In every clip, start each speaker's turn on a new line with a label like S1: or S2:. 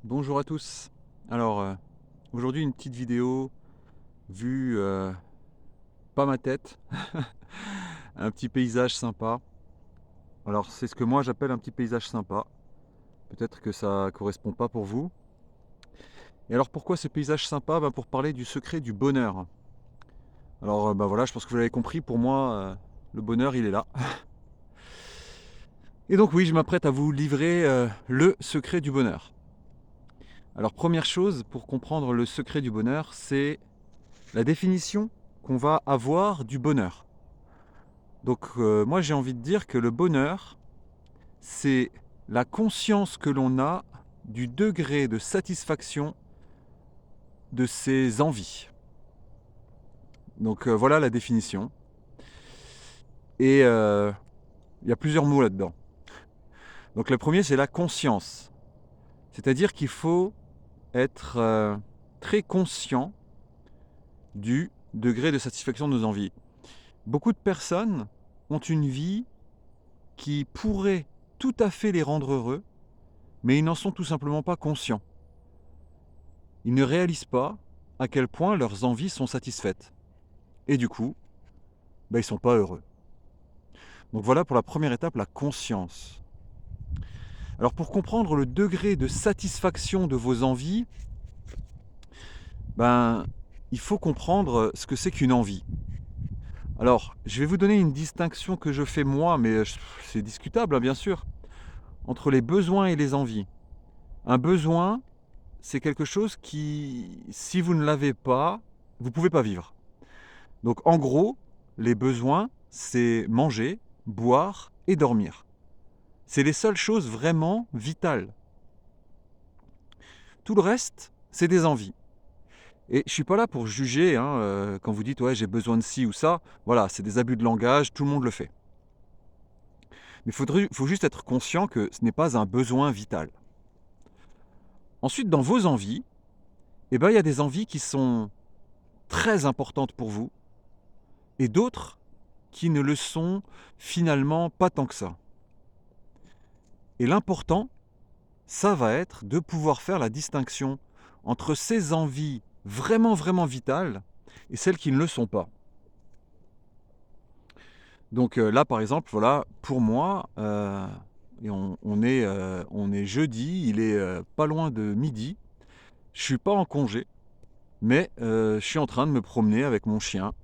S1: Bonjour à tous. Alors, aujourd'hui une petite vidéo vue, pas ma tête, un petit paysage sympa. Alors c'est ce que moi j'appelle un petit paysage sympa. Peut-être que ça correspond pas pour vous. Et alors pourquoi ce paysage sympa? Pour parler du secret du bonheur. Alors, voilà, je pense que vous l'avez compris, pour moi, le bonheur il est là. Et donc oui, je m'apprête à vous livrer, le secret du bonheur. Alors première chose pour comprendre le secret du bonheur, c'est la définition qu'on va avoir du bonheur. Donc moi j'ai envie de dire que le bonheur, c'est la conscience que l'on a du degré de satisfaction de ses envies. Donc voilà la définition. Et il y a plusieurs mots là-dedans. Donc le premier c'est la conscience. C'est-à-dire qu'il faut être très conscient du degré de satisfaction de nos envies. Beaucoup de personnes ont une vie qui pourrait tout à fait les rendre heureux, mais ils n'en sont tout simplement pas conscients. Ils ne réalisent pas à quel point leurs envies sont satisfaites. Et du coup, ils ne sont pas heureux. Donc voilà pour la première étape, la conscience. Alors pour comprendre le degré de satisfaction de vos envies, il faut comprendre ce que c'est qu'une envie. Alors, je vais vous donner une distinction que je fais moi, mais c'est discutable, bien sûr, entre les besoins et les envies. Un besoin, c'est quelque chose qui, si vous ne l'avez pas, vous ne pouvez pas vivre. Donc en gros, les besoins, c'est manger, boire et dormir. C'est les seules choses vraiment vitales. Tout le reste, c'est des envies. Et je suis pas là pour juger, quand vous dites ouais j'ai besoin de ci ou ça, voilà, c'est des abus de langage, tout le monde le fait. Mais faut juste être conscient que ce n'est pas un besoin vital. Ensuite, dans vos envies, il y a des envies qui sont très importantes pour vous et d'autres qui ne le sont finalement pas tant que ça. Et l'important, ça va être de pouvoir faire la distinction entre ces envies vraiment, vraiment vitales et celles qui ne le sont pas. Donc là, par exemple, voilà, pour moi, et on est jeudi, il est pas loin de midi. Je suis pas en congé, mais je suis en train de me promener avec mon chien.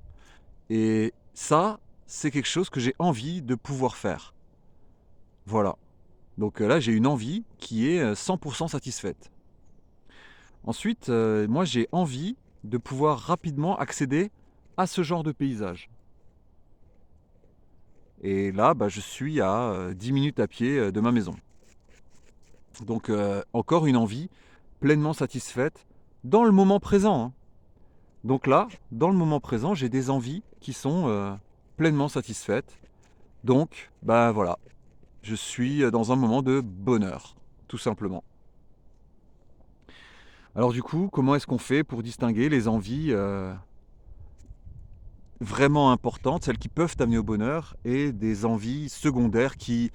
S1: Et ça, c'est quelque chose que j'ai envie de pouvoir faire. Voilà. Donc là, j'ai une envie qui est 100% satisfaite. Ensuite, moi j'ai envie de pouvoir rapidement accéder à ce genre de paysage. Et là, je suis à 10 minutes à pied de ma maison. Donc encore une envie pleinement satisfaite dans le moment présent, hein. Donc là, dans le moment présent, j'ai des envies qui sont pleinement satisfaites. Donc, voilà, je suis dans un moment de bonheur, tout simplement. Alors du coup, comment est-ce qu'on fait pour distinguer les envies vraiment importantes, celles qui peuvent amener au bonheur, et des envies secondaires qui,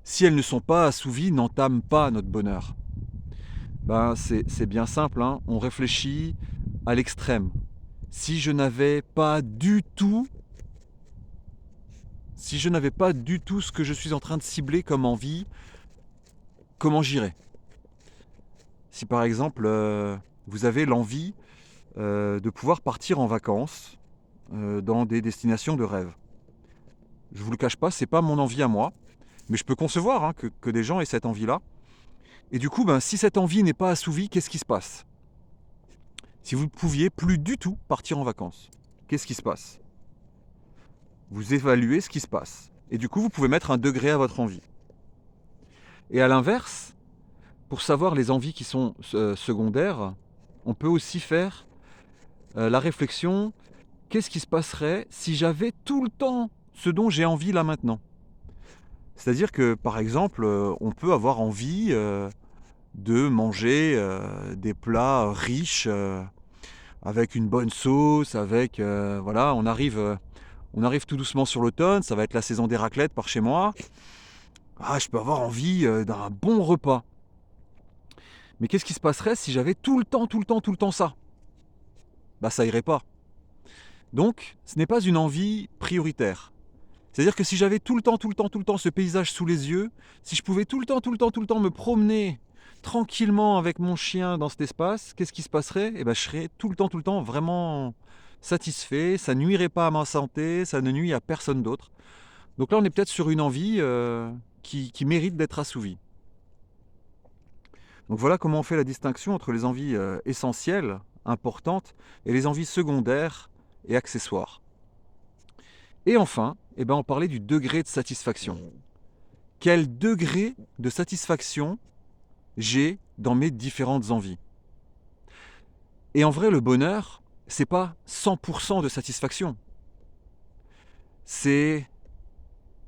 S1: si elles ne sont pas assouvies, n'entament pas notre bonheur? C'est bien simple, hein. On réfléchit à l'extrême. Si je n'avais pas du tout, si je n'avais pas du tout ce que je suis en train de cibler comme envie, comment j'irais? Si par exemple, vous avez l'envie de pouvoir partir en vacances dans des destinations de rêve. Je vous le cache pas, c'est pas mon envie à moi, mais je peux concevoir, hein, que des gens aient cette envie-là. Et du coup, si cette envie n'est pas assouvie, qu'est-ce qui se passe? Si vous ne pouviez plus du tout partir en vacances, qu'est-ce qui se passe? Vous évaluez ce qui se passe. Et du coup, vous pouvez mettre un degré à votre envie. Et à l'inverse, pour savoir les envies qui sont secondaires, on peut aussi faire la réflexion, qu'est-ce qui se passerait si j'avais tout le temps ce dont j'ai envie là maintenant? C'est-à-dire que, par exemple, on peut avoir envie de manger des plats riches, avec une bonne sauce, avec voilà, on arrive tout doucement sur l'automne, ça va être la saison des raclettes par chez moi. Ah, je peux avoir envie d'un bon repas. Mais qu'est-ce qui se passerait si j'avais tout le temps ça? Bah ça irait pas. Donc, ce n'est pas une envie prioritaire. C'est-à-dire que si j'avais tout le temps ce paysage sous les yeux, si je pouvais tout le temps me promener tranquillement avec mon chien dans cet espace, qu'est-ce qui se passerait? Eh ben, je serais tout le temps vraiment satisfait, ça nuirait pas à ma santé, ça ne nuit à personne d'autre. Donc là, on est peut-être sur une envie qui mérite d'être assouvie. Donc voilà comment on fait la distinction entre les envies essentielles, importantes, et les envies secondaires et accessoires. Et enfin, eh ben, on parlait du degré de satisfaction. Quel degré de satisfaction j'ai dans mes différentes envies? Et en vrai, le bonheur, c'est pas 100% de satisfaction. C'est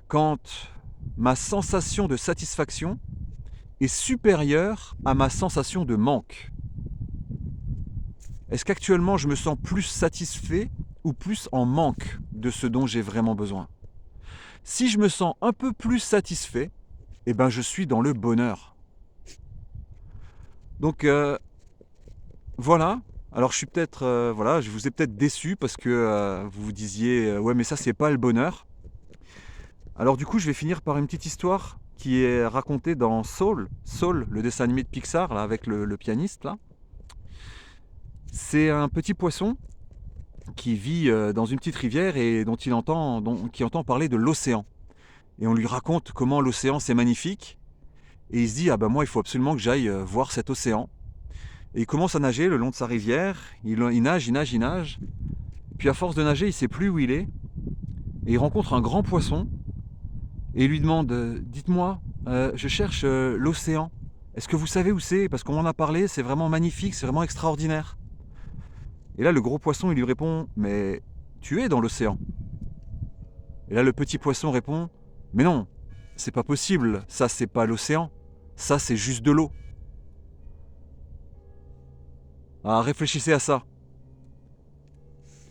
S1: quand ma sensation de satisfaction est supérieure à ma sensation de manque. Est-ce qu'actuellement je me sens plus satisfait ou plus en manque de ce dont j'ai vraiment besoin? Si je me sens un peu plus satisfait, eh ben je suis dans le bonheur. Donc voilà. Alors je suis peut-être voilà, je vous ai peut-être déçu parce que vous vous disiez ouais mais ça c'est pas le bonheur. Alors du coup je vais finir par une petite histoire qui est racontée dans Soul, le dessin animé de Pixar là, avec le pianiste là. C'est un petit poisson qui vit dans une petite rivière et qui entend parler de l'océan. Et on lui raconte comment l'océan c'est magnifique. Et il se dit, ah ben moi il faut absolument que j'aille voir cet océan. Et il commence à nager le long de sa rivière, il nage. Puis à force de nager, il ne sait plus où il est. Et il rencontre un grand poisson. Et il lui demande, dites-moi, je cherche l'océan. Est-ce que vous savez où c'est? Parce qu'on m'en a parlé, c'est vraiment magnifique, c'est vraiment extraordinaire. Et là le gros poisson il lui répond, mais tu es dans l'océan. Et là le petit poisson répond, mais non, c'est pas possible, ça c'est pas l'océan, ça c'est juste de l'eau. Ah, réfléchissez à ça.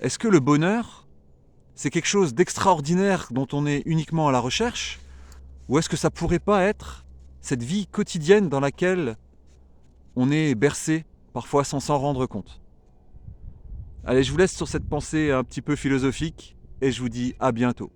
S1: Est-ce que le bonheur, c'est quelque chose d'extraordinaire dont on est uniquement à la recherche? Ou est-ce que ça pourrait pas être cette vie quotidienne dans laquelle on est bercé, parfois sans s'en rendre compte? Allez, je vous laisse sur cette pensée un petit peu philosophique et je vous dis à bientôt.